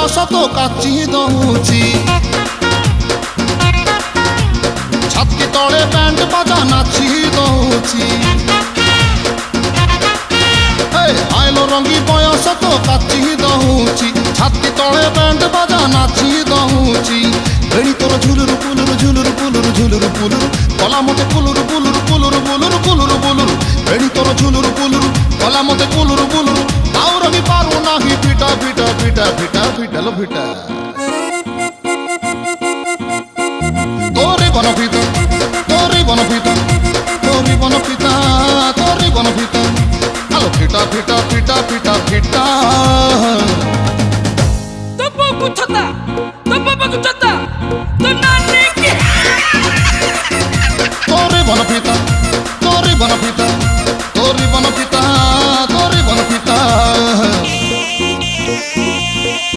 ବୟସ ତ କାଚି ଦଉଛି ଛାତି ତଳେ ବ୍ୟାଣ୍ଡ ବାଜା ନାଚି ଦଉଛି ଆଇଲ ରଙ୍ଗୀ ବୟସ ତ କାଚି ଦଉଛି ଛାତି ତଳେ ବ୍ୟାଣ୍ଡ ବାଜା ନାଚି ଦଉଛି ବେଣୀ ତୋର ଝୁଲୁରୁ ପୁଲୁରୁ ଝୁଲୁରୁ ପୁଲୁରୁ ଝୁଲୁରୁ ପୁଲୁରୁ କଲା ମତେ ପୁଲୁରୁ ପୁଲୁରୁ ପୁଲୁରୁ ପୁଲୁରୁ ପୁଲୁରୁ ପୁଲୁରୁ ବେଣୀ ତୋର ଝୁଲୁରୁ ପୁଲୁରୁ କଲା ମତେ ପୁଲୁରୁ ପୁଲୁରୁ ଆଉ ରହି ପାରୁ ନାହିଁ ଫିଟା ଫିଟା ଫିଟା ଫିଟା ଫିଟାଲ ଫିଟା ତୋରି ବନ ଫିତା ତୋରି ବନ ଫିତା ତୋରି ବନ ଫିତା ତୋରି ବନ ଫିତା আলো ফিটা ফিটা ফিটা ফিটা ফিটা তো বাবু ছতা তো বাবু ছতা তো নানি কি তোরে বন ফিতা তোরে বন ফিতা